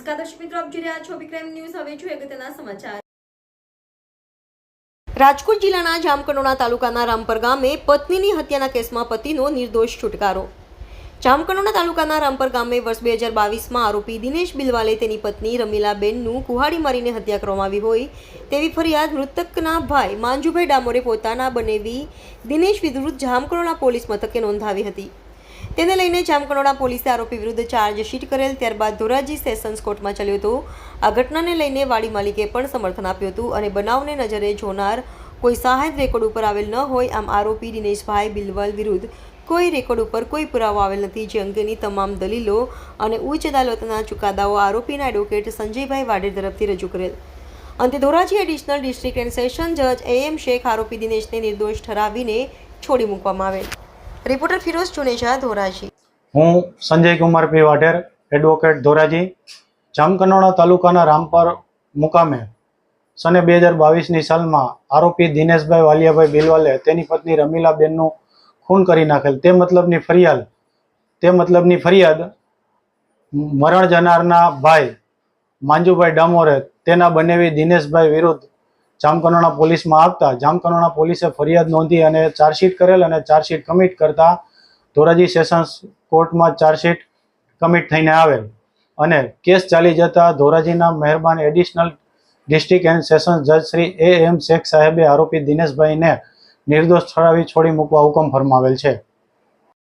નમસ્કાર દર્શક મિત્રો, આપ જોઈ રહ્યા છો વિક્રમ ન્યૂઝ। હવે જોઈએ અગત્યના સમાચાર। રાજકોટ જિલ્લાના જામકંડોરણા તાલુકાના રામપર ગામે પત્નીની હત્યાના કેસમાં પતિનો નિર્દોષ છુટકારો। જામકંડોરણા તાલુકાના રામપર ગામે વર્ષ 2022માં આરોપી દિનેશ બિલવાલે તેની પત્ની રમીલાબેનનું કુહાડી મારીને હત્યા કરવામાં આવી હોય તેવી ફરિયાદ મૃતકના ભાઈ માંજુભાઈ ડામોરે પોતાના બનેવી દિનેશ વિરુદ્ધ જામકંડોરણા પોલીસ મથકે નોંધાવી હતી। તેને લઈને જામકંડોરણા પોલીસે આરોપી વિરુદ્ધ ચાર્જશીટ કરેલ, ત્યારબાદ ધોરાજી સેશન્સ કોર્ટમાં ચાલ્યો હતો। આ ઘટનાને લઈને વાડી માલિકે પણ સમર્થન આપ્યું હતું અને બનાવને નજરે જોનાર કોઈ સહાયક રેકોર્ડ ઉપર આવેલ ન હોય, આમ આરોપી દિનેશભાઈ બિલવાલ વિરુદ્ધ કોઈ રેકોર્ડ ઉપર કોઈ પુરાવો આવેલ નથી, જે અંગેની તમામ દલીલો અને ઉચ્ચ અદાલતના ચુકાદાઓ આરોપીના એડવોકેટ સંજયભાઈ વાડેર તરફથી રજૂ કરેલ। અંતે Dhoraji additional district and session જજ AM શેખ આરોપી દિનેશને નિર્દોષ ઠરાવીને છોડી મૂકવામાં આવેલ। રિપોર્ટર ફિરોઝ ચુનેજા, ધોરાજી। હું સંજય કુમાર પી વાઢેર, એડવોકેટ, ધોરાજી। જામકંડોરણા તાલુકાના રામપર મુકામે સને 2022ની સાલમાં આરોપી દિનેશભાઈ વાલિયાભાઈ બિલવાલે તેની પત્ની રમીલાબેનનું ખૂન કરી નાખેલ તે મતલબની ફરિયાદ મરણ જનારના ભાઈ માંજુભાઈ ડામોરે તેના બનેવી દિનેશભાઈ વિરુદ્ધ જામકંડોરણા પોલીસમાં આપતા જામકંડોરણા પોલીસે ફરિયાદ નોંધી અને ચાર્જશીટ કરેલ અને ચાર્જશીટ કમિટ કરતા ધોરાજી સેશન્સ કોર્ટમાં ચાર્જશીટ કમિટ થઈને આવેલ અને કેસ ચાલી જતા ધોરાજીના મહેરબાન એડિશનલ ડિસ્ટ્રિક્ટ એન્ડ સેશન્સ જજ શ્રી AM શેખ સાહેબે આરોપી દિનેશભાઈને નિર્દોષ ઠરાવી છોડી મૂકવા હુકમ ફરમાવેલ છે।